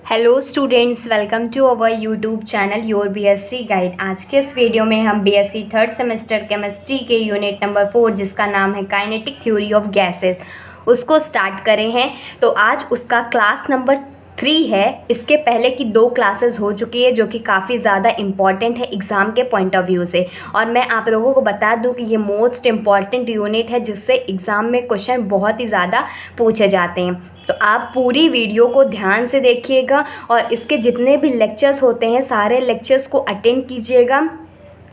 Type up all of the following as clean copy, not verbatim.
Hello students, welcome to our YouTube channel your BSc guide. आज के इस video में हम बीएससी थर्ड सेमेस्टर केमिस्ट्री के यूनिट नंबर 4 जिसका नाम है काइनेटिक थ्योरी ऑफ गैसेस उसको स्टार्ट करे हैं। तो आज उसका क्लास नंबर 3 है। इसके पहले की 2 क्लासेस हो चुकी है जो कि काफ़ी ज़्यादा इम्पॉर्टेंट है एग्ज़ाम के पॉइंट ऑफ व्यू से। और मैं आप लोगों को बता दूं कि ये मोस्ट इम्पॉर्टेंट यूनिट है जिससे एग्ज़ाम में क्वेश्चन बहुत ही ज़्यादा पूछे जाते हैं। तो आप पूरी वीडियो को ध्यान से देखिएगा और इसके जितने भी लेक्चर्स होते हैं सारे लेक्चर्स को अटेंड कीजिएगा।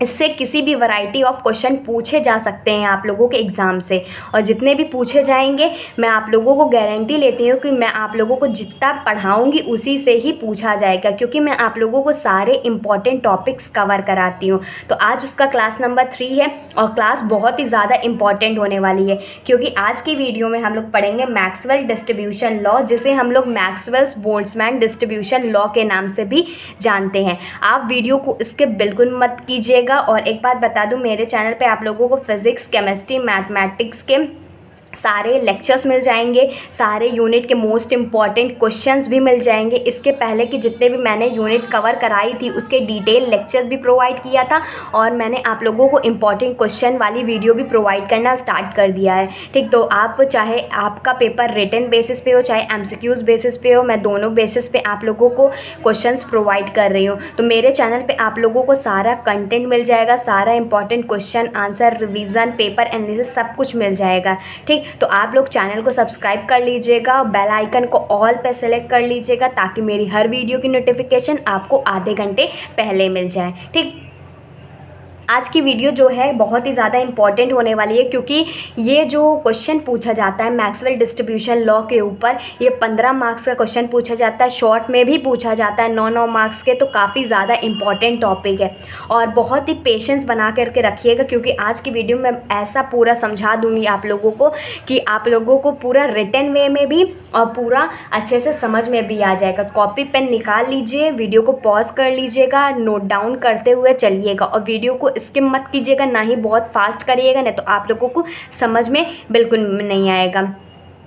इससे किसी भी वैरायटी ऑफ क्वेश्चन पूछे जा सकते हैं आप लोगों के एग्ज़ाम से, और जितने भी पूछे जाएंगे मैं आप लोगों को गारंटी लेती हूँ कि मैं आप लोगों को जितना पढ़ाऊँगी उसी से ही पूछा जाएगा, क्योंकि मैं आप लोगों को सारे इंपॉर्टेंट टॉपिक्स कवर कराती हूँ। तो आज उसका क्लास नंबर 3 है और क्लास बहुत ही ज़्यादा इंपॉर्टेंट होने वाली है, क्योंकि आज की वीडियो में हम लोग पढ़ेंगे मैक्सवेल डिस्ट्रीब्यूशन लॉ, जिसे हम लोग मैक्सवेल्स बोल्ट्जमैन डिस्ट्रीब्यूशन लॉ के नाम से भी जानते हैं। आप वीडियो को स्किप बिल्कुल मत कीजिएगा। और एक बात बता दूं, मेरे चैनल पे आप लोगों को फिजिक्स, केमिस्ट्री, मैथमेटिक्स के सारे लेक्चर्स मिल जाएंगे, सारे यूनिट के मोस्ट इम्पॉर्टेंट क्वेश्चंस भी मिल जाएंगे। इसके पहले की जितने भी मैंने यूनिट कवर कराई थी उसके डिटेल लेक्चर्स भी प्रोवाइड किया था, और मैंने आप लोगों को इम्पॉर्टेंट क्वेश्चन वाली वीडियो भी प्रोवाइड करना स्टार्ट कर दिया है। ठीक, तो आप चाहे आपका पेपर रिटन बेसिस पे हो चाहे एमसीक्यूज़ बेसिस पे हो, मैं दोनों बेसिस पे आप लोगों को क्वेश्चंस प्रोवाइड कर रही हूँ। तो मेरे चैनल पे आप लोगों को सारा कंटेंट मिल जाएगा, सारा important question answer, revision, paper analysis सब कुछ मिल जाएगा। ठीक, तो आप लोग चैनल को सब्सक्राइब कर लीजिएगा, बेल आइकन को ऑल पे सेलेक्ट कर लीजिएगा ताकि मेरी हर वीडियो की नोटिफिकेशन आपको आधे घंटे पहले मिल जाए। ठीक, आज की वीडियो जो है बहुत ही ज़्यादा इंपॉर्टेंट होने वाली है, क्योंकि ये जो क्वेश्चन पूछा जाता है मैक्सवेल डिस्ट्रीब्यूशन लॉ के ऊपर, ये 15 मार्क्स का क्वेश्चन पूछा जाता है, शॉर्ट में भी पूछा जाता है 9-9 मार्क्स के। तो काफ़ी ज़्यादा इंपॉर्टेंट टॉपिक है और बहुत ही पेशेंस बना करके रखिएगा, क्योंकि आज की वीडियो में ऐसा पूरा समझा दूँगी आप लोगों को कि आप लोगों को पूरा रिटन वे में भी और पूरा अच्छे से समझ में भी आ जाएगा। कॉपी पेन निकाल लीजिए, वीडियो को पॉज कर लीजिएगा, नोट डाउन करते हुए चलिएगा और वीडियो को स्किप मत कीजिएगा, ना ही बहुत फास्ट करिएगा, नहीं तो आप लोगों को समझ में बिल्कुल नहीं आएगा।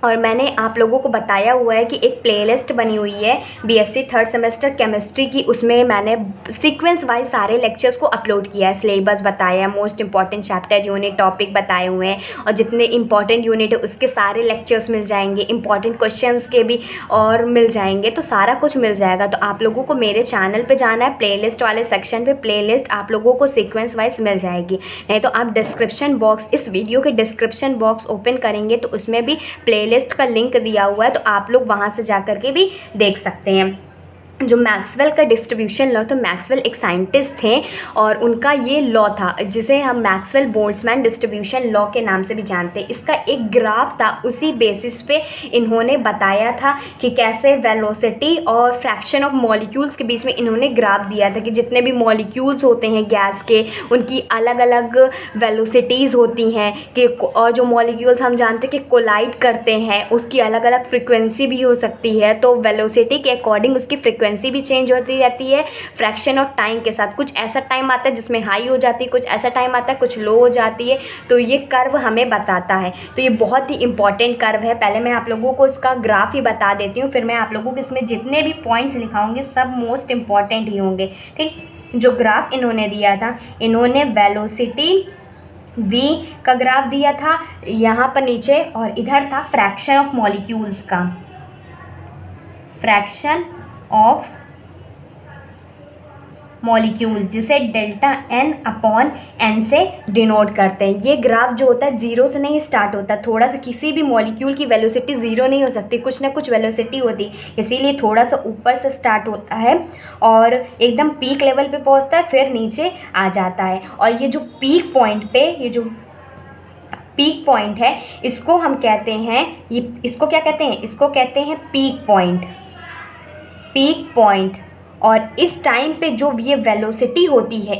और मैंने आप लोगों को बताया हुआ है कि एक प्लेलिस्ट बनी हुई है बीएससी थर्ड सेमेस्टर केमिस्ट्री की, उसमें मैंने सीक्वेंस वाइज सारे लेक्चर्स को अपलोड किया है, सिलेबस बताया है, most important chapter, unit, topic बताए हुए हैं, और जितने इंपॉर्टेंट यूनिट है उसके सारे लेक्चर्स मिल जाएंगे, इंपॉर्टेंट क्वेश्चंस के भी और मिल जाएंगे। तो सारा कुछ मिल जाएगा। तो आप लोगों को मेरे चैनल पर जाना है, प्लेलिस्ट वाले सेक्शन पर प्लेलिस्ट आप लोगों को सीक्वेंस वाइज मिल जाएगी, नहीं तो आप डिस्क्रिप्शन बॉक्स, इस वीडियो के डिस्क्रिप्शन बॉक्स ओपन करेंगे तो उसमें भी लिस्ट का लिंक दिया हुआ है, तो आप लोग वहां से जाकर के भी देख सकते हैं। जो मैक्सवेल का डिस्ट्रीब्यूशन लॉ, तो मैक्सवेल एक साइंटिस्ट थे और उनका ये लॉ था जिसे हम मैक्सवेल बोल्ट्जमैन डिस्ट्रीब्यूशन लॉ के नाम से भी जानते हैं। इसका एक ग्राफ था, उसी बेसिस पे इन्होंने बताया था कि कैसे वेलोसिटी और फ्रैक्शन ऑफ मॉलिक्यूल्स के बीच में इन्होंने ग्राफ दिया था कि जितने भी मॉलिक्यूल्स होते हैं गैस के, उनकी अलग अलग वेलोसिटीज़ होती हैं कि, और जो मॉलिक्यूल्स हम जानते हैं कि कोलाइड करते हैं उसकी अलग अलग फ्रिक्वेंसी भी हो सकती है। तो वेलोसिटी के अकॉर्डिंग उसकी फ्रिक्वेंसी भी चेंज होती रहती है फ्रैक्शन ऑफ टाइम के साथ। कुछ ऐसा टाइम आता है जिसमें हाई हो जाती है, कुछ ऐसा टाइम आता है कुछ लो हो जाती है। तो ये कर्व हमें बताता है, तो ये बहुत ही इंपॉर्टेंट कर्व है। पहले मैं आप लोगों को इसका ग्राफ ही बता देती हूँ, फिर मैं आप लोगों को इसमें जितने भी पॉइंट्स लिखाऊंगी सब मोस्ट इंपॉर्टेंट ही होंगे। ठीक, जो ग्राफ इन्होंने दिया था, इन्होंने वेलोसिटी v का ग्राफ दिया था यहाँ पर नीचे, और इधर था फ्रैक्शन ऑफ मॉलिक्यूल्स का, फ्रैक्शन ऑफ मॉलिक्यूल, जिसे डेल्टा n अपॉन n से डिनोट करते हैं। ये ग्राफ जो होता है जीरो से नहीं स्टार्ट होता, थोड़ा सा, किसी भी मॉलिक्यूल की वेलोसिटी जीरो नहीं हो सकती, कुछ ना कुछ वेलोसिटी होती, इसीलिए थोड़ा सा ऊपर से स्टार्ट होता है और एकदम पीक लेवल पे पहुंचता है, फिर नीचे आ जाता है। और ये जो पीक पॉइंट पे, ये जो पीक पॉइंट है, इसको हम कहते हैं, ये इसको क्या कहते हैं, इसको कहते हैं पीक पॉइंट। पीक पॉइंट और इस टाइम पे जो ये वेलोसिटी होती है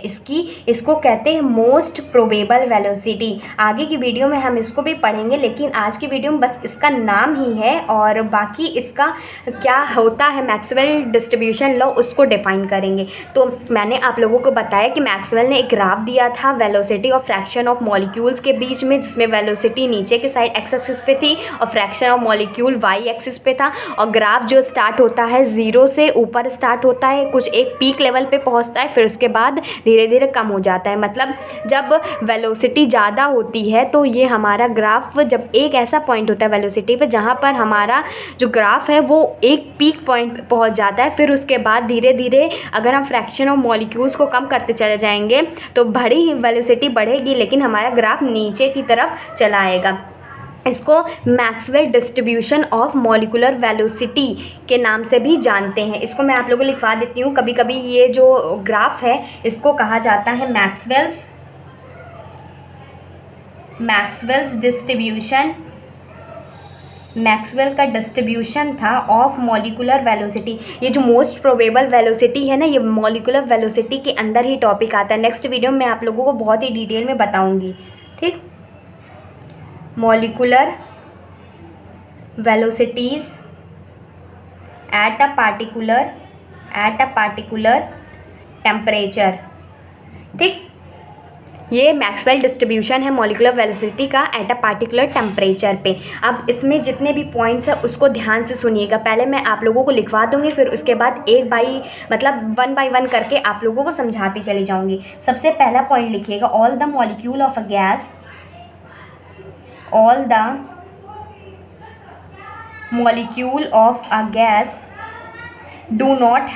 इसको कहते हैं मोस्ट प्रोबेबल वेलोसिटी। आगे की वीडियो में हम इसको भी पढ़ेंगे, लेकिन आज की वीडियो में बस इसका नाम ही है और बाकी इसका क्या होता है मैक्सवेल डिस्ट्रीब्यूशन लॉ उसको डिफाइन करेंगे। तो मैंने आप लोगों को बताया कि मैक्सवेल ने एक ग्राफ दिया था वेलोसिटी और फ्रैक्शन ऑफ मॉलिक्यूल्स के बीच में, जिसमें वेलोसिटी नीचे के साइड एक्स एक्सिस पे थी और fraction of molecule Y axis पे था। और ग्राफ जो स्टार्ट होता है 0 से ऊपर स्टार्ट होता है, कुछ एक पीक लेवल पे पहुंचता है, फिर उसके बाद धीरे धीरे कम हो जाता है। मतलब जब वेलोसिटी ज़्यादा होती है तो ये हमारा ग्राफ जब एक ऐसा पॉइंट होता है वेलोसिटी पे जहाँ पर हमारा जो ग्राफ है वो एक पीक पॉइंट पे पहुँच जाता है, फिर उसके बाद धीरे धीरे अगर हम फ्रैक्शन ऑफ मॉलिक्यूल्स को कम करते चले जाएंगे तो बड़ी वेलोसिटी बढ़ेगी लेकिन हमारा ग्राफ नीचे की तरफ चला आएगा। इसको Maxwell distribution of molecular velocity के नाम से भी जानते हैं। इसको मैं आप लोगों को लिखवा देती हूँ। कभी कभी ये जो ग्राफ है इसको कहा जाता है मैक्सवेल्स डिस्ट्रीब्यूशन। मैक्सवेल का डिस्ट्रीब्यूशन था ऑफ मॉलिकुलर वेलोसिटी। ये जो मोस्ट प्रोबेबल वेलोसिटी है ना, ये मॉलिकुलर वेलोसिटी के अंदर ही टॉपिक आता है। नेक्स्ट वीडियो में मैं आप लोगों को बहुत ही डिटेल में बताऊँगी। ठीक, molecular velocities at a particular temperature। ठीक, ये मैक्सवेल डिस्ट्रीब्यूशन है मॉलिकुलर वेलोसिटी का एट अ पार्टिकुलर टेम्परेचर पे। अब इसमें जितने भी पॉइंट्स हैं उसको ध्यान से सुनिएगा। पहले मैं आप लोगों को लिखवा दूंगी, फिर उसके बाद वन बाई वन करके आप लोगों को समझाती चली जाऊंगी। सबसे पहला पॉइंट लिखिएगा, all the molecule of a gas, all the molecule of a gas do not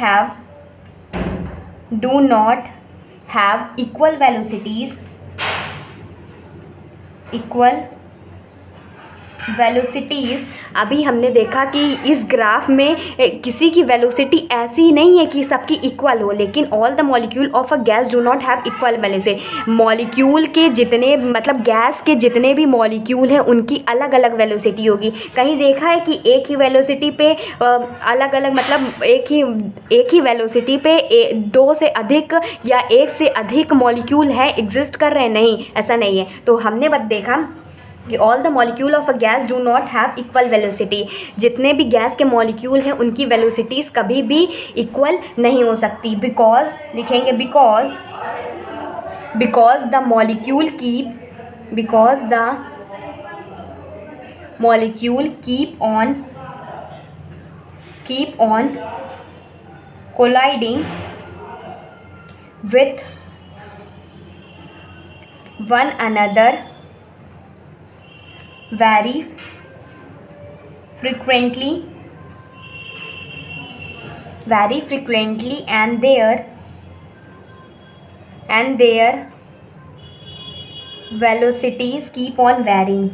have equal velocities, अभी हमने देखा कि इस ग्राफ में किसी की वेलोसिटी ऐसी नहीं है कि सबकी इक्वल हो, लेकिन all the molecule of a gas do not have equal velocity. Molecule के जितने मतलब गैस के जितने भी मॉलिक्यूल हैं उनकी अलग अलग वेलोसिटी होगी। कहीं देखा है कि एक ही वेलोसिटी पे अलग अलग मतलब एक ही वेलोसिटी पे दो से अधिक या एक से अधिक मॉलिक्यूल है एग्जिस्ट कर रहे हैं? नहीं, ऐसा नहीं है। तो हमने बस देखा कि all the molecule of a gas do not have equal velocity. जितने भी गैस के मॉलिक्यूल हैं उनकी वेलोसिटीज़ कभी भी इक्वल नहीं हो सकती। बिकॉज लिखेंगे because the molecule keep on colliding with one another very frequently and their velocities keep on varying।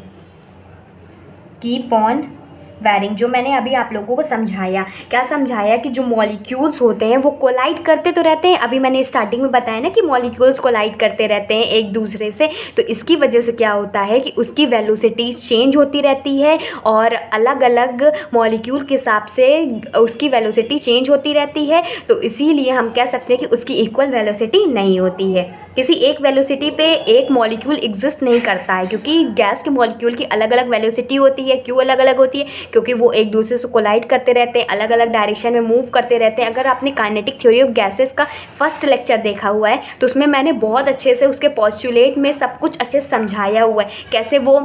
जो मैंने अभी आप लोगों को समझाया, क्या समझाया कि जो मॉलिक्यूल्स होते हैं वो कोलाइड करते तो रहते हैं। अभी मैंने स्टार्टिंग में बताया ना कि मॉलिक्यूल्स कोलाइड करते रहते हैं एक दूसरे से, तो इसकी वजह से क्या होता है कि उसकी वेलोसिटी चेंज होती रहती है और अलग अलग मॉलिक्यूल के हिसाब से उसकी वेलोसिटी चेंज होती रहती है। तो इसीलिए हम कह सकते हैं कि उसकी इक्वल वेलोसिटी नहीं होती है। किसी एक वेलोसिटी पे एक मॉलिक्यूल एग्जिस्ट नहीं करता है, क्योंकि गैस के मॉलिक्यूल की अलग अलग वेलोसिटी होती है। क्यों अलग अलग होती है? क्योंकि वो एक दूसरे से कोलाइड करते रहते हैं, अलग अलग डायरेक्शन में मूव करते रहते हैं। अगर आपने काइनेटिक थ्योरी ऑफ गैसेस का फर्स्ट लेक्चर देखा हुआ है तो उसमें मैंने बहुत अच्छे से उसके पोस्टुलेट में सब कुछ अच्छे से समझाया हुआ है, कैसे वो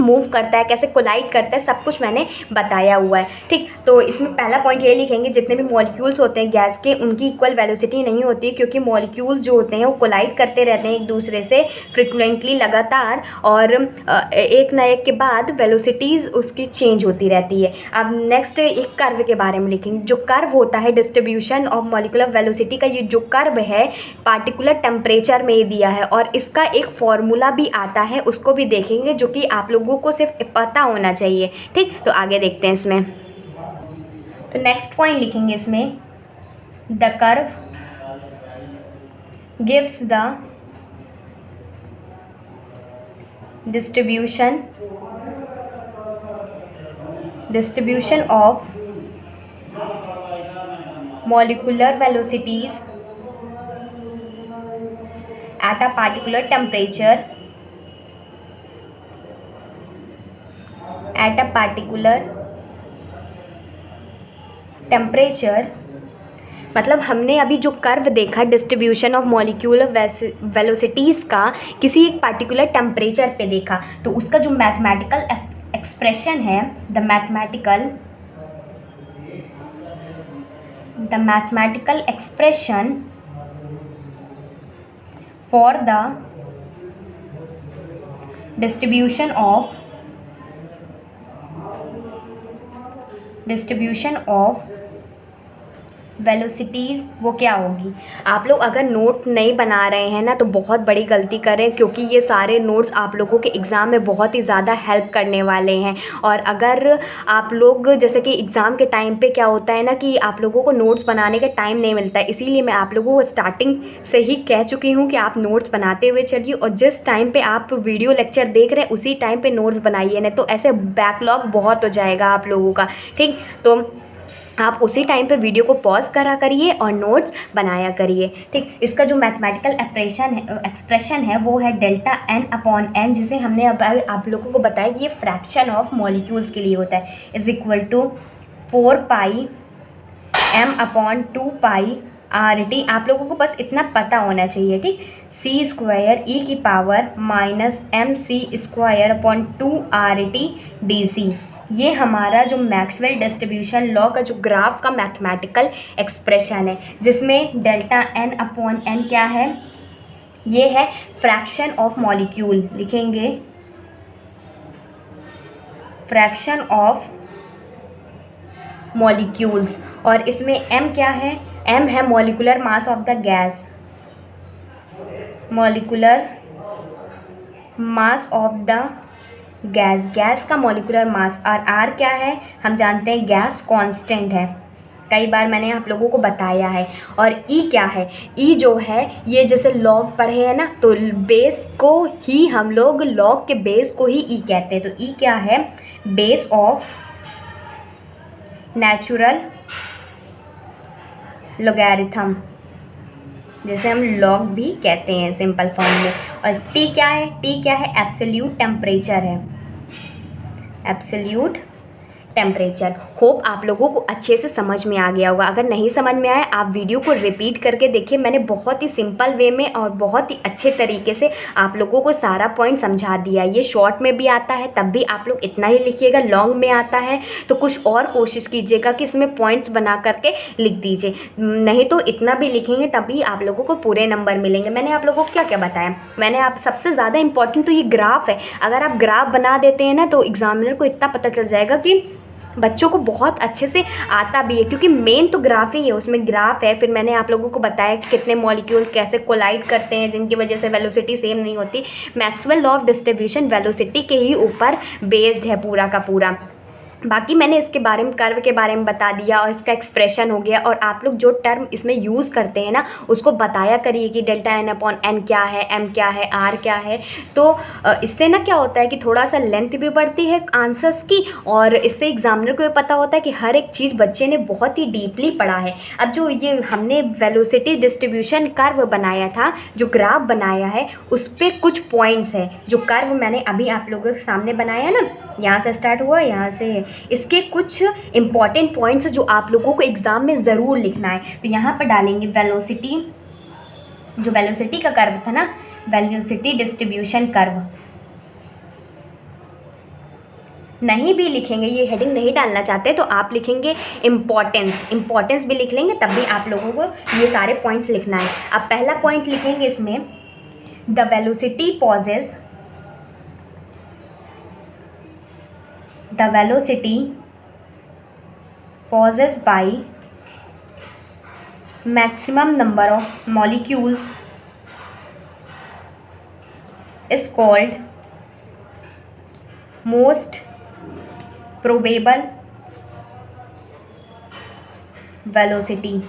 मूव करता है, कैसे कोलाइड करता है, सब कुछ मैंने बताया हुआ है। ठीक, तो इसमें पहला पॉइंट ये लिखेंगे, जितने भी मॉलिक्यूल्स होते हैं गैस के उनकी इक्वल वेलोसिटी नहीं होती, क्योंकि मॉलिक्यूल्स जो होते हैं वो कोलाइड करते रहते हैं एक दूसरे से फ्रिक्वेंटली लगातार, और एक न एक के बाद वेलोसिटीज़ उसकी चेंज होती रहती है। अब नेक्स्ट एक कर्व के बारे में लिखेंगे। जो कर्व होता है डिस्ट्रीब्यूशन ऑफ मॉलिकुलर वेलोसिटी का, ये जो कर्व है पार्टिकुलर टेम्परेचर में दिया है और इसका एक फॉर्मूला भी आता है, उसको भी देखेंगे जो कि आप लोगों को सिर्फ पता होना चाहिए। ठीक, तो आगे देखते हैं इसमें। तो नेक्स्ट पॉइंट लिखेंगे इसमें, the curve gives the distribution molecular velocities at a particular temperature मतलब हमने अभी जो कर्व देखा डिस्ट्रीब्यूशन ऑफ मॉलिक्यूलर वेलोसिटीज़ का किसी एक पार्टिकुलर टेम्परेचर पे देखा, तो उसका जो मैथमेटिकल एक्सप्रेशन है, the mathematical expression for the distribution of velocities वो क्या होगी। आप लोग अगर नोट नहीं बना रहे हैं ना तो बहुत बड़ी गलती करें, क्योंकि ये सारे नोट्स आप लोगों के एग्ज़ाम में बहुत ही ज़्यादा हेल्प करने वाले हैं। और अगर आप लोग जैसे कि एग्ज़ाम के टाइम पे क्या होता है ना कि आप लोगों को नोट्स बनाने का टाइम नहीं मिलता है, इसीलिए मैं आप लोगों को स्टार्टिंग से ही कह चुकी हूँ कि आप नोट्स बनाते हुए चलिए, और जिस टाइम पर आप वीडियो लेक्चर देख रहे हैं उसी टाइम पर नोट्स बनाइए, नहीं तो ऐसे बैकलॉग बहुत हो जाएगा आप लोगों का। ठीक, तो आप उसी टाइम पे वीडियो को पॉज करा करिए और नोट्स बनाया करिए। ठीक, इसका जो मैथमेटिकल एक्सप्रेशन है वो है डेल्टा n अपॉन n, जिसे हमने अब आप लोगों को बताया कि ये फ्रैक्शन ऑफ मॉलिक्यूल्स के लिए होता है, is equal to 4 pi m upon 2 pi RT। आप लोगों को बस इतना पता होना चाहिए। ठीक, c स्क्वायर e की power minus MC square upon 2 RT DC। ये हमारा जो मैक्सवेल डिस्ट्रीब्यूशन लॉ का जो ग्राफ का मैथमेटिकल एक्सप्रेशन है, जिसमें डेल्टा n अपॉन n क्या है, ये है फ्रैक्शन ऑफ मॉलिक्यूल। लिखेंगे फ्रैक्शन ऑफ मॉलिक्यूल्स, और इसमें m क्या है, m है molecular mass of the gas, molecular mass of the gas का मॉलिक्यूलर मास। और आर क्या है, हम जानते हैं गैस कांस्टेंट है, कई बार मैंने आप लोगों को बताया है। और ई क्या है, ई जो है ये जैसे लॉग पढ़े हैं ना, तो बेस को ही हम लोग लॉग के बेस को ही ई कहते हैं, तो ई क्या है, बेस ऑफ नेचुरल लॉगरिथम, जैसे हम लॉग भी कहते हैं सिंपल फॉर्म में। और टी क्या है, टी क्या है, एब्सोल्यूट टेम्परेचर है, एब्सोल्यूट टेम्परेचर। होप आप लोगों को अच्छे से समझ में आ गया होगा। अगर नहीं समझ में आया आप वीडियो को रिपीट करके देखिए, मैंने बहुत ही सिंपल वे में और बहुत ही अच्छे तरीके से आप लोगों को सारा पॉइंट समझा दिया। ये शॉर्ट में भी आता है तब भी आप लोग इतना ही लिखिएगा, लॉन्ग में आता है तो कुछ और कोशिश कीजिएगा कि इसमें पॉइंट्स बना करके लिख दीजिए, नहीं तो इतना भी लिखेंगे तभी आप लोगों को पूरे नंबर मिलेंगे। मैंने आप लोगों को क्या क्या बताया, मैंने आप सबसे ज़्यादा इंपॉर्टेंट तो ये ग्राफ है। अगर आप ग्राफ बना देते हैं ना तो एग्जामिनर को इतना पता चल जाएगा कि बच्चों को बहुत अच्छे से आता भी है, क्योंकि मेन तो ग्राफ ही है, उसमें ग्राफ है। फिर मैंने आप लोगों को बताया कि कितने मॉलिक्यूल कैसे कोलाइड करते हैं जिनकी वजह से वेलोसिटी सेम नहीं होती। Maxwell law of distribution velocity के ही ऊपर बेस्ड है पूरा का पूरा। बाकी मैंने इसके बारे में कर्व के बारे में बता दिया और इसका एक्सप्रेशन हो गया। और आप लोग जो टर्म इसमें यूज़ करते हैं ना उसको बताया करिए कि डेल्टा n अपॉन n क्या है, m क्या है, r क्या है। तो इससे ना क्या होता है कि थोड़ा सा लेंथ भी बढ़ती है आंसर्स की, और इससे एग्जामिनर को ये पता होता है कि हर एक चीज़ बच्चे ने बहुत ही डीपली पढ़ा है। अब जो ये हमने वेलोसिटी डिस्ट्रीब्यूशन कर्व बनाया था, जो ग्राफ बनाया है, उस पर कुछ पॉइंट्स हैं। जो कर्व मैंने अभी आप लोगों के सामने बनाया ना, यहाँ से स्टार्ट हुआ, यहाँ से, इसके कुछ इंपॉर्टेंट पॉइंट्स जो आप लोगों को एग्जाम में ज़रूर लिखना है। तो यहाँ पर डालेंगे वेलोसिटी, जो वेलोसिटी का कर्व था ना, वेलोसिटी डिस्ट्रीब्यूशन कर्व। नहीं भी लिखेंगे, ये हेडिंग नहीं डालना चाहते तो आप लिखेंगे इम्पॉर्टेंस भी लिख लेंगे, तब भी आप लोगों को ये सारे पॉइंट्स लिखना है। अब पहला पॉइंट लिखेंगे इसमें, the velocity pauses, the velocity pauses by maximum number of molecules is called most probable velocity,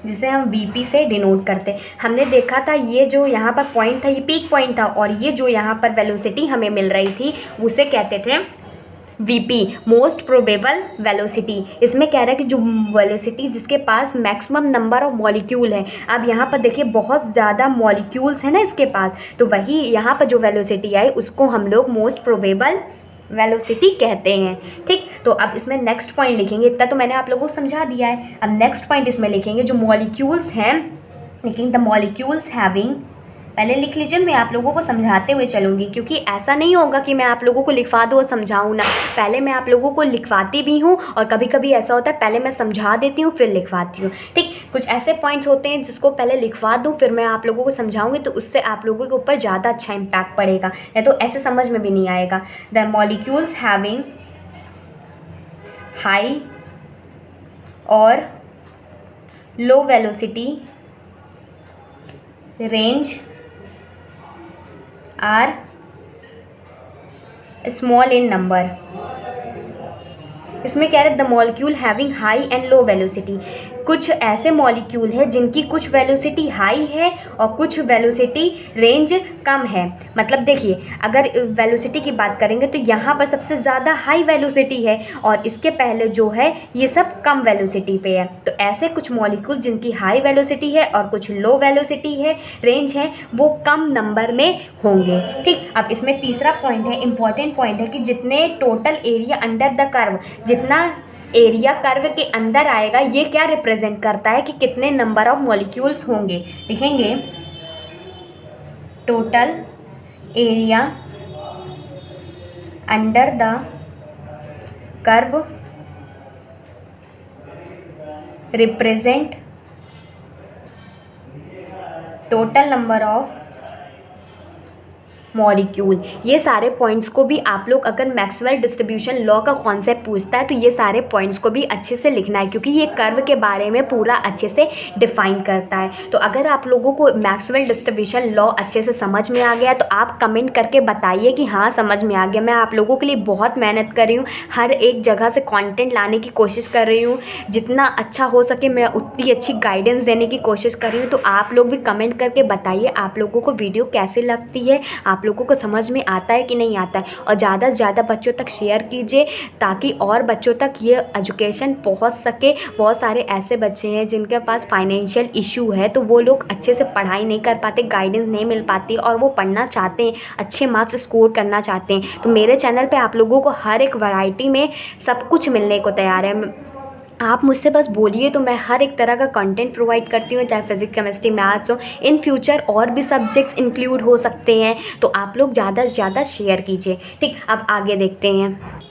जिसे हम VP से डिनोट करते हैं। हमने देखा था ये जो यहाँ पर पॉइंट था ये पीक पॉइंट था, और ये जो यहाँ पर वेलोसिटी हमें मिल रही थी उसे कहते थे वीपी मोस्ट प्रोबेबल वेलोसिटी, इसमें कह रहा है कि जो वेलोसिटी जिसके पास मैक्सिमम नंबर ऑफ मॉलिक्यूल है। अब यहाँ पर देखिए बहुत ज़्यादा मॉलिक्यूल्स है ना इसके पास, तो वही यहाँ पर जो वेलोसिटी आई उसको हम लोग मोस्ट प्रोबेबल वेलोसिटी कहते हैं। ठीक, तो अब इसमें नेक्स्ट पॉइंट लिखेंगे। इतना तो मैंने आप लोगों को समझा दिया है। अब नेक्स्ट पॉइंट इसमें लिखेंगे जो मॉलिक्यूल्स हैं, लेकिन द मॉलिक्यूल्स हैविंग, पहले लिख लीजिए, मैं आप लोगों को समझाते हुए चलूँगी, क्योंकि ऐसा नहीं होगा कि मैं आप लोगों को लिखवा दूँ और समझाऊँ ना। पहले मैं आप लोगों को लिखवाती भी हूँ और कभी कभी ऐसा होता है पहले मैं समझा देती हूँ फिर लिखवाती हूँ। ठीक, कुछ ऐसे पॉइंट्स होते हैं जिसको पहले लिखवा दूँ फिर मैं आप लोगों को समझाऊँगी, तो उससे आप लोगों के ऊपर ज़्यादा अच्छा इम्पैक्ट पड़ेगा, या तो ऐसे समझ में भी नहीं आएगा। द मॉलिक्यूल्स हैविंग हाई और low velocity range are small in number. इसमें कह रहे the molecule having high and low velocity, कुछ ऐसे मॉलिक्यूल है जिनकी कुछ वेलोसिटी हाई है और कुछ वेलोसिटी रेंज कम है। मतलब देखिए अगर वेलोसिटी की बात करेंगे तो यहाँ पर सबसे ज़्यादा हाई वेलोसिटी है और इसके पहले जो है ये सब कम वेलोसिटी पे है। तो ऐसे कुछ मॉलिक्यूल जिनकी हाई वेलोसिटी है और कुछ लो वेलोसिटी है, रेंज है, वो कम नंबर में होंगे। ठीक, अब इसमें तीसरा पॉइंट है, इंपॉर्टेंट पॉइंट है कि जितने total area under the curve, जितना एरिया कर्व के अंदर आएगा ये क्या रिप्रेजेंट करता है कि कितने नंबर ऑफ मॉलिक्यूल्स होंगे। लिखेंगे total area under the curve represent total number of molecule. ये सारे पॉइंट्स को भी आप लोग अगर मैक्सवेल डिस्ट्रीब्यूशन लॉ का कॉन्सेप्ट पूछता है तो ये सारे पॉइंट्स को भी अच्छे से लिखना है, क्योंकि ये कर्व के बारे में पूरा अच्छे से डिफाइन करता है। तो अगर आप लोगों को मैक्सवेल डिस्ट्रीब्यूशन लॉ अच्छे से समझ में आ गया तो आप कमेंट करके बताइए कि हाँ समझ में आ गया। मैं आप लोगों के लिए बहुत मेहनत कर रही हूँ, हर एक जगह से कॉन्टेंट लाने की कोशिश कर रही हूँ, जितना अच्छा हो सके मैं उतनी अच्छी गाइडेंस देने की कोशिश कर रही हूँ। तो आप लोग भी कमेंट करके बताइए आप लोगों को वीडियो कैसी लगती है, आप लोगों को समझ में आता है कि नहीं आता है, और ज़्यादा से ज़्यादा बच्चों तक शेयर कीजिए ताकि और बच्चों तक ये एजुकेशन पहुंच सके। बहुत सारे ऐसे बच्चे हैं जिनके पास फाइनेंशियल इशू है, तो वो लोग अच्छे से पढ़ाई नहीं कर पाते, गाइडेंस नहीं मिल पाती और वो पढ़ना चाहते हैं, अच्छे मार्क्स स्कोर करना चाहते हैं। तो मेरे चैनल पे आप लोगों को हर एक वैरायटी में सब कुछ मिलने को तैयार है। आप मुझसे बस बोलिए तो मैं हर एक तरह का कंटेंट प्रोवाइड करती हूँ, चाहे फिजिक्स केमिस्ट्री मैथ्स हो। इन फ्यूचर और भी सब्जेक्ट्स इंक्लूड हो सकते हैं, तो आप लोग ज़्यादा से ज़्यादा शेयर कीजिए। ठीक, अब आगे देखते हैं।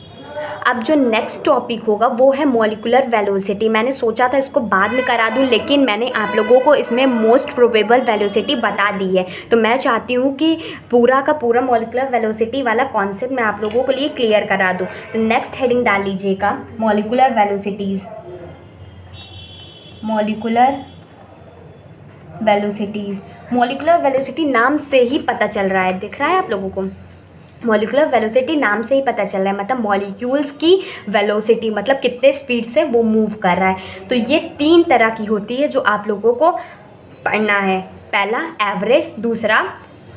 अब जो नेक्स्ट टॉपिक होगा वो है मॉलिक्यूलर वेलोसिटी। मैंने सोचा था इसको बाद में करा दूं, लेकिन मैंने आप लोगों को इसमें मोस्ट प्रोबेबल वेलोसिटी बता दी है, तो मैं चाहती हूँ कि पूरा का पूरा मॉलिक्यूलर वेलोसिटी वाला कॉन्सेप्ट मैं आप लोगों के लिए क्लियर करा दूं। तो नेक्स्ट हेडिंग डाल लीजिएगा molecular velocities. Molecular velocities, molecular velocity नाम से ही पता चल रहा है, दिख रहा है आप लोगों को। मॉलिक्यूलर वेलोसिटी नाम से ही पता चल रहा है, मतलब मॉलिक्यूल्स की वेलोसिटी, मतलब कितने स्पीड से वो मूव कर रहा है। तो ये 3 तरह की होती है जो आप लोगों को पढ़ना है। पहला एवरेज, दूसरा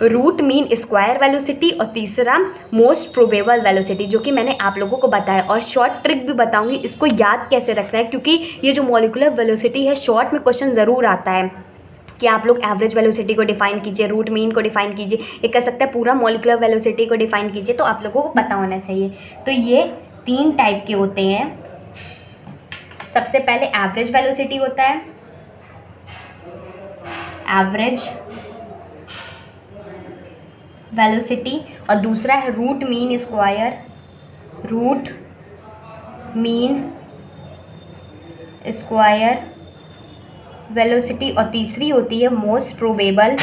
रूट मीन स्क्वायर वेलोसिटी और तीसरा मोस्ट प्रोबेबल वेलोसिटी, जो कि मैंने आप लोगों को बताया। और शॉर्ट ट्रिक भी बताऊंगी इसको याद कैसे रखना है, क्योंकि ये जो मॉलिक्यूलर वेलोसिटी है शॉर्ट में क्वेश्चन ज़रूर आता है कि आप लोग एवरेज वेलोसिटी को डिफाइन कीजिए, रूट मीन को डिफाइन कीजिए, ये कह सकते हैं पूरा मॉलिक्यूलर वेलोसिटी को डिफाइन कीजिए, तो आप लोगों को पता होना चाहिए। तो ये 3 टाइप के होते हैं। सबसे पहले एवरेज वेलोसिटी होता है, एवरेज वेलोसिटी, और दूसरा है root mean square, root mean square velocity, और तीसरी होती है मोस्ट प्रोबेबल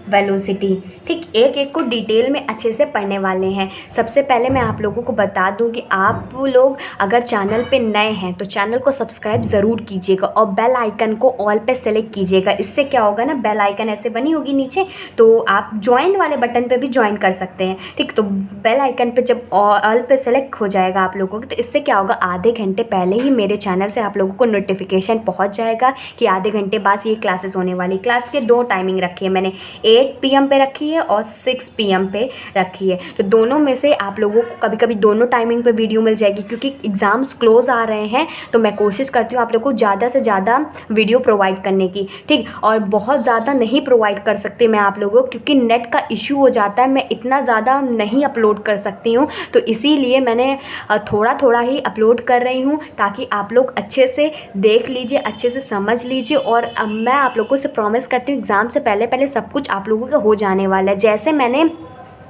वेलोसिटी। ठीक, एक एक को डिटेल में अच्छे से पढ़ने वाले हैं। सबसे पहले मैं आप लोगों को बता दूं कि आप लोग अगर चैनल पे नए हैं तो चैनल को सब्सक्राइब ज़रूर कीजिएगा और बेल आइकन को ऑल पे सेलेक्ट कीजिएगा। इससे क्या होगा ना, बेल आइकन ऐसे बनी होगी नीचे, तो आप ज्वाइन वाले बटन पे भी ज्वाइन कर सकते हैं। ठीक, तो बेल आइकन पे जब ऑल पे सेलेक्ट हो जाएगा आप लोगों को, तो इससे क्या होगा, आधे घंटे पहले ही मेरे चैनल से आप लोगों को नोटिफिकेशन पहुँच जाएगा कि आधे घंटे बाद ये क्लासेस होने वाली। क्लास के 2 टाइमिंग रखी है मैंने, 8 8 PM पे रखी है और 6 PM पे रखी है। तो दोनों में से आप लोगों को कभी कभी दोनों टाइमिंग पे वीडियो मिल जाएगी, क्योंकि एग्ज़ाम्स क्लोज आ रहे हैं तो मैं कोशिश करती हूँ आप लोग को ज़्यादा से ज़्यादा वीडियो प्रोवाइड करने की, ठीक। और बहुत ज़्यादा नहीं प्रोवाइड कर सकती मैं आप लोगों को, क्योंकि नेट का इशू हो जाता है, मैं इतना ज़्यादा नहीं अपलोड कर सकती हूँ। तो इसीलिए मैंने थोड़ा थोड़ा ही अपलोड कर रही हूँ, ताकि आप लोग अच्छे से देख लीजिए, अच्छे से समझ लीजिए। और मैं आप लोगों से प्रॉमिस करती हूँ एग्ज़ाम से पहले पहले सब कुछ आप लोगों का हो जाने वाला है। जैसे मैंने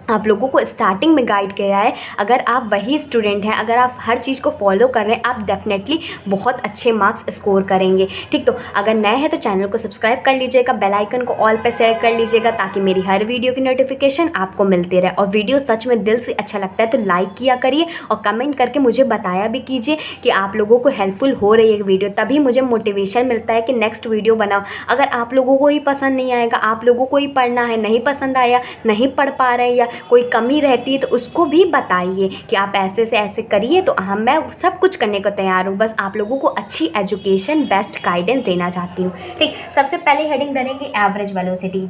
आप लोगों को स्टार्टिंग में गाइड किया है, अगर आप वही स्टूडेंट हैं, अगर आप हर चीज़ को फॉलो कर रहे हैं, आप डेफिनेटली बहुत अच्छे मार्क्स स्कोर करेंगे, ठीक। तो अगर नए हैं तो चैनल को सब्सक्राइब कर लीजिएगा, बेल आइकन को ऑल पे सेट कर लीजिएगा, ताकि मेरी हर वीडियो की नोटिफिकेशन आपको मिलती रहे। और वीडियो सच में दिल से अच्छा लगता है तो लाइक किया करिए, और कमेंट करके मुझे बताया भी कीजिए कि आप लोगों को हेल्पफुल हो रही है वीडियो, तभी मुझे मोटिवेशन मिलता है कि नेक्स्ट वीडियो बनाओ। अगर आप लोगों को ही पसंद नहीं आएगा, आप लोगों को ही पढ़ना है, नहीं पसंद आया, नहीं पढ़ पा रहे हैं या कोई कमी रहती है, तो उसको भी बताइए कि आप ऐसे से ऐसे करिए, तो मैं सब कुछ करने को तैयार हूँ। बस आप लोगों को अच्छी एजुकेशन, बेस्ट गाइडेंस देना चाहती हूँ, ठीक। सबसे पहले हेडिंग धरेंगे average velocity.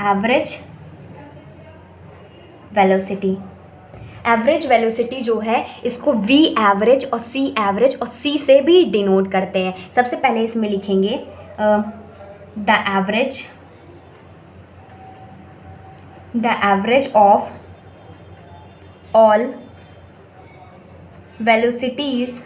Average velocity, average velocity जो है इसको V एवरेज और C एवरेज और C से भी डिनोट करते हैं। सबसे पहले इसमें लिखेंगे the average of all velocities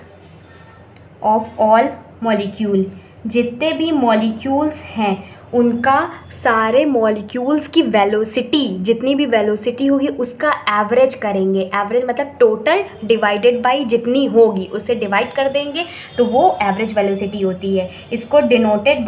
of all molecule, जितने भी मॉलिक्यूल्स हैं उनका, सारे मॉलिक्यूल्स की वेलोसिटी, जितनी भी वेलोसिटी होगी उसका एवरेज करेंगे। एवरेज मतलब टोटल डिवाइडेड बाय जितनी होगी उससे डिवाइड कर देंगे, तो वो एवरेज वेलोसिटी होती है। इसको डिनोटेड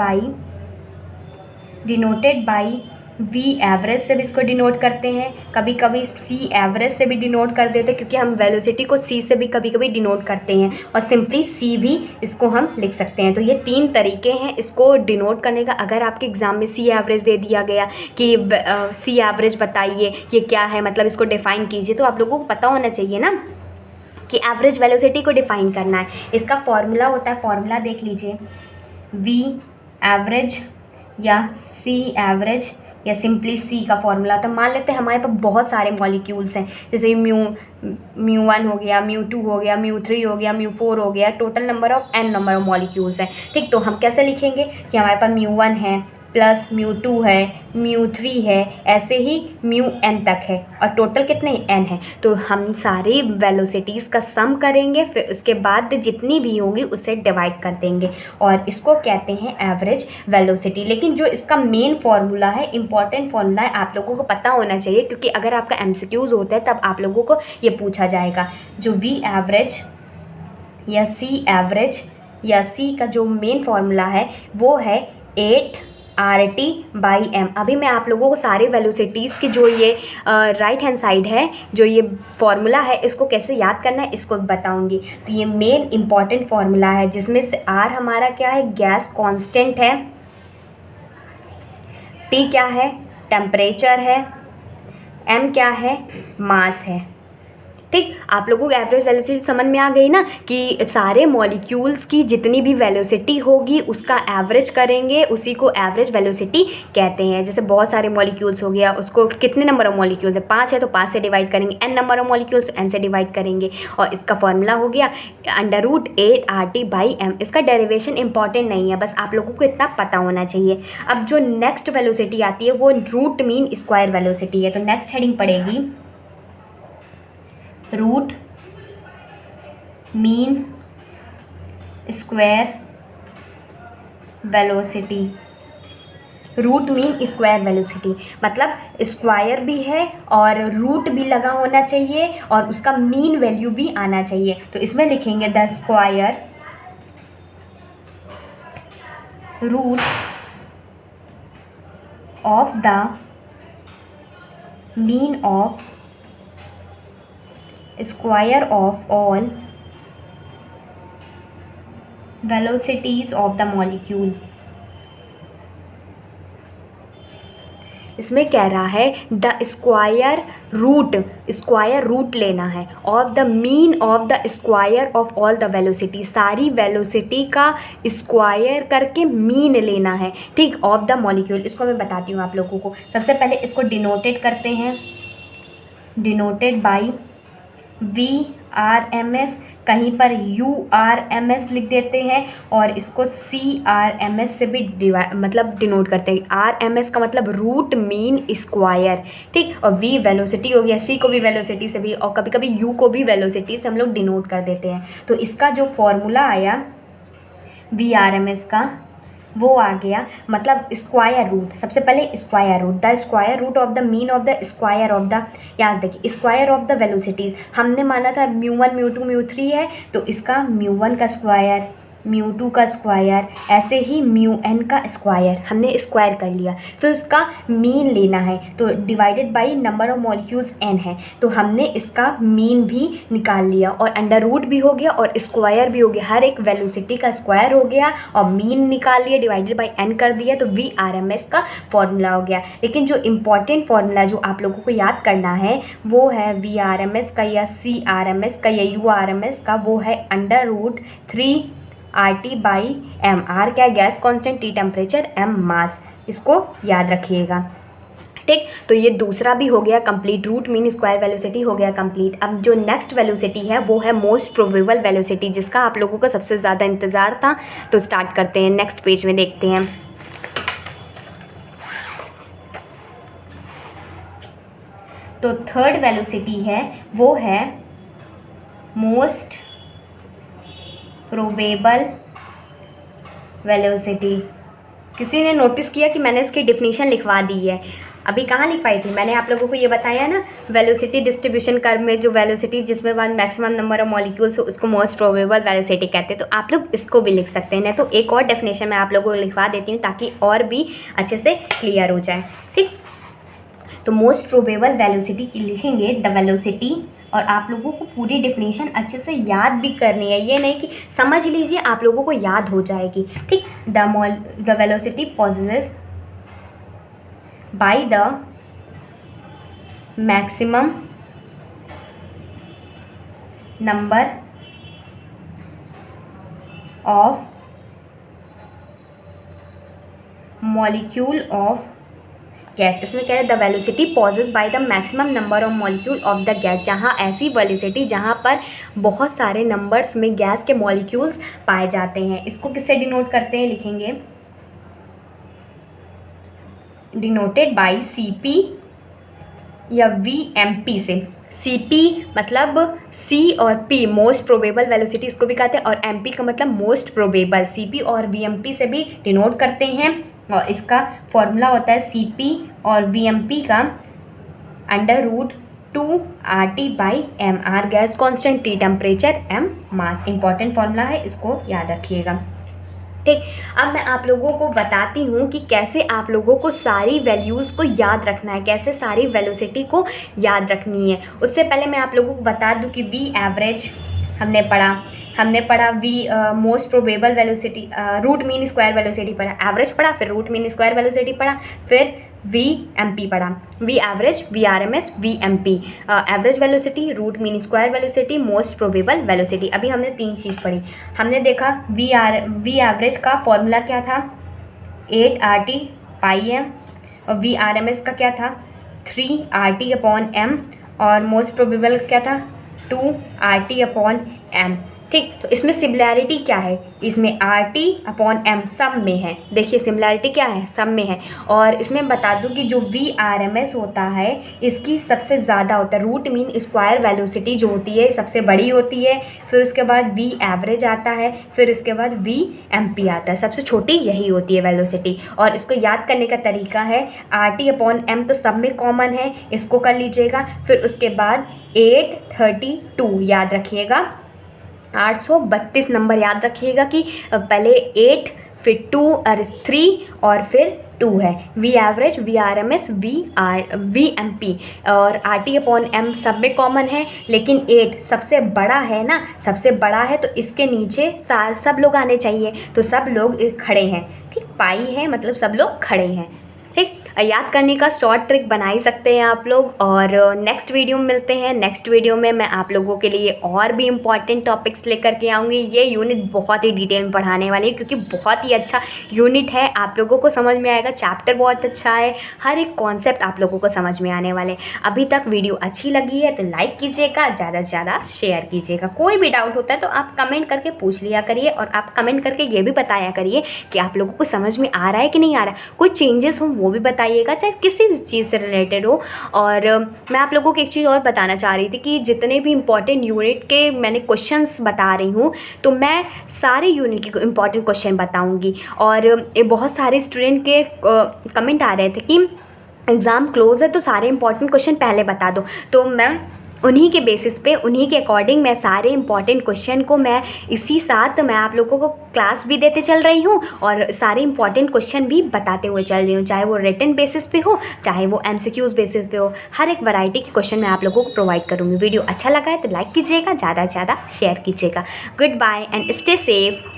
बाई V एवरेज से भी इसको डिनोट करते हैं, कभी कभी C एवरेज से भी डिनोट कर देते हैं, क्योंकि हम वेलोसिटी को C से भी कभी कभी डिनोट करते हैं, और सिंपली C भी इसको हम लिख सकते हैं। तो ये 3 तरीके हैं इसको डिनोट करने का। अगर आपके एग्ज़ाम में C एवरेज दे दिया गया कि C एवरेज बताइए ये क्या है, मतलब इसको डिफ़ाइन कीजिए, तो आप लोगों को पता होना चाहिए ना कि एवरेज वेलोसिटी को डिफ़ाइन करना है। इसका फॉर्मूला होता है, फॉर्मूला देख लीजिए, V एवरेज या C एवरेज या सिंपली C का फॉर्मूला। तो मान लेते हैं हमारे पास बहुत सारे मॉलिक्यूल्स हैं, जैसे μ1 हो गया, μ2 हो गया, μ3 हो गया, μ4 हो गया, total number of n number of molecules हैं, ठीक। तो हम कैसे लिखेंगे कि हमारे पास μ1 है प्लस μ2 है, μ3 है, ऐसे ही μn तक है, और टोटल कितने n है। तो हम सारी वेलोसिटीज़ का सम करेंगे, फिर उसके बाद जितनी भी होंगी उसे डिवाइड कर देंगे, और इसको कहते हैं एवरेज वेलोसिटी। लेकिन जो इसका मेन फार्मूला है, इंपॉर्टेंट फार्मूला है, आप लोगों को पता होना चाहिए, क्योंकि अगर आपका MCQs होता है तब आप लोगों को ये पूछा जाएगा। जो V एवरेज या C एवरेज या C का जो मेन फार्मूला है वो है 8RT/m। अभी मैं आप लोगों को सारी वेलोसिटीज़ की जो ये राइट हैंड साइड है, जो ये फार्मूला है, इसको कैसे याद करना है इसको बताऊंगी। तो ये मेन इंपॉर्टेंट फार्मूला है, जिसमें से R हमारा क्या है, गैस कांस्टेंट है, T क्या है, टेम्परेचर है, M क्या है, मास है, ठीक। आप लोगों को एवरेज वेलोसिटी समझ में आ गई ना, कि सारे मॉलिक्यूल्स की जितनी भी वेलोसिटी होगी उसका एवरेज करेंगे, उसी को एवरेज वेलोसिटी कहते हैं। जैसे बहुत सारे मॉलिक्यूल्स हो गया, उसको कितने नंबर ऑफ मॉलिक्यूल्स है, 5 है तो 5 से डिवाइड करेंगे, n number of molecules n से डिवाइड करेंगे, और इसका फॉर्मूला हो गया √8RT/m। इसका डेरिवेशन इंपॉर्टेंट नहीं है, बस आप लोगों को इतना पता होना चाहिए। अब जो नेक्स्ट वेलोसिटी आती है वो रूट मीन स्क्वायर वेलोसिटी है। तो नेक्स्ट हेडिंग पड़ेगी root mean square velocity. Root mean square velocity मतलब स्क्वायर भी है और रूट भी लगा होना चाहिए और उसका मीन वैल्यू भी आना चाहिए। तो इसमें लिखेंगे the square root of the mean of square of all velocities of the molecule। इसमें कह रहा है द स्क्वायर रूट लेना है of the mean of the square of all the velocity, सारी वेलोसिटी का स्क्वायर करके मीन लेना है, ठीक, ऑफ द मॉलिक्यूल। इसको मैं बताती हूँ आप लोगों को। सबसे पहले इसको डिनोटेड करते हैं, डिनोटेड बाई VRMS, कहीं पर URMS लिख देते हैं और इसको CRMS से भी मतलब डिनोट करते हैं। RMS का मतलब रूट मीन स्क्वायर, ठीक, और V वेलोसिटी हो गया, C को भी वेलोसिटी से भी, और कभी कभी U को भी वेलोसिटी से हम लोग डिनोट कर देते हैं। तो इसका जो फॉर्मूला आया VRMS का वो आ गया, मतलब स्क्वायर रूट, सबसे पहले square root, the square root of the mean of the square of the, यहाँ देखिए स्क्वायर ऑफ द वेलोसिटीज़, हमने माना था μ1 μ2 μ3 है, तो इसका μ1 का स्क्वायर, μ2 का स्क्वायर, ऐसे ही μn का स्क्वायर हमने स्क्वायर कर लिया। फिर उसका मीन लेना है, तो divided by number of molecules n है, तो हमने इसका मीन भी निकाल लिया और अंडर रूट भी हो गया और स्क्वायर भी हो गया, हर एक वेलोसिटी का स्क्वायर हो गया और मीन निकाल लिया, डिवाइडेड बाई n कर दिया, तो VRMS का फॉर्मूला हो गया। लेकिन जो इम्पॉर्टेंट फॉर्मूला जो आप लोगों को याद करना है वो है VRMS का या CRMS का या URMS का, वो है अंडर रूट 3RT/m। R क्या है? Gas constant, T temperature, M मास, इसको याद रखिएगा, ठीक। तो ये दूसरा भी हो गया complete, root mean square velocity हो गया कंप्लीट। अब जो नेक्स्ट वेलोसिटी है वो है मोस्ट प्रोबेबल वेलोसिटी, जिसका आप लोगों को सबसे ज़्यादा इंतज़ार था। तो स्टार्ट करते हैं, नेक्स्ट पेज में देखते हैं। तो थर्ड वेलोसिटी है वो है मोस्ट प्रोबेबल वेलोसिटी। किसी ने नोटिस किया कि मैंने इसकी डिफिनीशन लिखवा दी है? अभी कहाँ लिखवाई थी? मैंने आप लोगों को ये बताया ना, वेलोसिटी डिस्ट्रीब्यूशन कर्व में जो वेलोसिटी जिसमें one maximum number of molecules हो उसको मोस्ट प्रोबेबल वेलोसिटी कहते हैं। तो आप लोग इसको भी लिख सकते हैं, नहीं तो एक और डेफिनेशन मैं आप लोगों को लिखवा देती हूँ ताकि और भी अच्छे से क्लियर हो जाए, ठीक। तो मोस्ट प्रोबेबल वेलोसिटी की लिखेंगे द वेलोसिटी, और आप लोगों को पूरी डेफिनेशन अच्छे से याद भी करनी है, ये नहीं कि समझ लीजिए, आप लोगों को याद हो जाएगी, ठीक। The velocity possesses by the maximum number of molecule of gas. इसमें कह रहे हैं the velocity pauses by the maximum number of molecule of the gas, जहाँ ऐसी वेलोसिटी जहाँ पर बहुत सारे नंबर्स में गैस के मॉलिक्यूल्स पाए जाते हैं। इसको किससे डिनोट करते हैं? लिखेंगे डिनोटेड बाय CP या VMP से। CP मतलब C और P मोस्ट प्रोबेबल वेलोसिटी इसको भी कहते हैं, और MP का मतलब मोस्ट प्रोबेबल, CP और VMP से भी डिनोट करते हैं। और इसका फॉर्मूला होता है CP और VMP का under root 2RT/m। R gas constant, T temperature, M mass. Important formula है, इसको याद रखिएगा, ठीक। अब मैं आप लोगों को बताती हूँ कि कैसे आप लोगों को सारी वैल्यूज़ को याद रखना है, कैसे सारी वेलोसिटी को याद रखनी है। उससे पहले मैं आप लोगों को बता दूँ कि V एवरेज हमने पढ़ा V most probable velocity, root mean square velocity पढ़ा, एवरेज पढ़ा, फिर रूट मीन स्क्वायर वेलोसिटी पढ़ा, फिर VMP पढ़ा, V average, VRMS, VMP, average velocity, root mean square velocity, most probable velocity. अभी हमने 3 चीज़ पढ़ी। हमने देखा V एवरेज का फॉर्मूला क्या था? 8RT/m, और VRMS का क्या था? 3RT/m, और मोस्ट प्रोबेबल क्या था? 2RT/m, ठीक। तो इसमें सिमिलैरिटी क्या है? इसमें RT/m सब में है, देखिए सिमिलैरिटी क्या है, सब में है। और इसमें बता दूं कि जो VRMS होता है इसकी सबसे ज़्यादा होता है, रूट मीन स्क्वायर वेलोसिटी जो होती है सबसे बड़ी होती है, फिर उसके बाद V एवरेज आता है, फिर उसके बाद VMP आता है, सबसे छोटी यही होती है वेलोसिटी। और इसको याद करने का तरीका है RT/m तो सब में कॉमन है, इसको कर लीजिएगा। फिर उसके बाद 832 याद रखिएगा, 832 नंबर याद रखिएगा कि पहले 8 फिर 2 और 3 और फिर 2 है। V एवरेज, VRMS, VMP और RT/m सब में कॉमन है, लेकिन 8 सबसे बड़ा है ना, सबसे बड़ा है, तो इसके नीचे सब लोग आने चाहिए, तो सब लोग खड़े हैं, ठीक। पाई है मतलब सब लोग खड़े हैं, ठीक। याद करने का शॉर्ट ट्रिक बना ही सकते हैं आप लोग। और नेक्स्ट वीडियो में मिलते हैं। नेक्स्ट वीडियो में मैं आप लोगों के लिए और भी इम्पॉर्टेंट टॉपिक्स लेकर के आऊँगी। ये यूनिट बहुत ही डिटेल में पढ़ाने वाली है क्योंकि बहुत ही अच्छा यूनिट है, आप लोगों को समझ में आएगा। चैप्टर बहुत अच्छा है, हर एक कॉन्सेप्ट आप लोगों को समझ में आने वाले। अभी तक वीडियो अच्छी लगी है तो लाइक कीजिएगा, ज़्यादा से ज़्यादा शेयर कीजिएगा। कोई भी डाउट होता है तो आप कमेंट करके पूछ लिया करिए, और आप कमेंट करके ये भी बताया करिए कि आप लोगों को समझ में आ रहा है कि नहीं आ रहा है। कोई चेंजेस हो वो भी बताइएगा, चाहे किसी भी चीज़ से रिलेटेड हो। और मैं आप लोगों को एक चीज़ और बताना चाह रही थी कि जितने भी इंपॉर्टेंट यूनिट के मैंने क्वेश्चंस बता रही हूँ, तो मैं सारे यूनिट के इंपॉर्टेंट क्वेश्चन बताऊँगी। और बहुत सारे स्टूडेंट के कमेंट आ रहे थे कि एग्ज़ाम क्लोज है तो सारे इंपॉर्टेंट क्वेश्चन पहले बता दो। तो मैं उन्हीं के बेसिस पे, उन्हीं के अकॉर्डिंग मैं सारे इंपॉर्टेंट क्वेश्चन को मैं इसी साथ मैं आप लोगों को क्लास भी देते चल रही हूँ और सारे इंपॉर्टेंट क्वेश्चन भी बताते हुए चल रही हूँ, चाहे वो रिटन बेसिस पे हो, चाहे वो MCQs बेसिस पे हो। हर एक वैरायटी के क्वेश्चन मैं आप लोगों को प्रोवाइड करूँगी। वीडियो अच्छा लगा है तो लाइक कीजिएगा, ज़्यादा से ज़्यादा शेयर कीजिएगा। Goodbye and stay safe.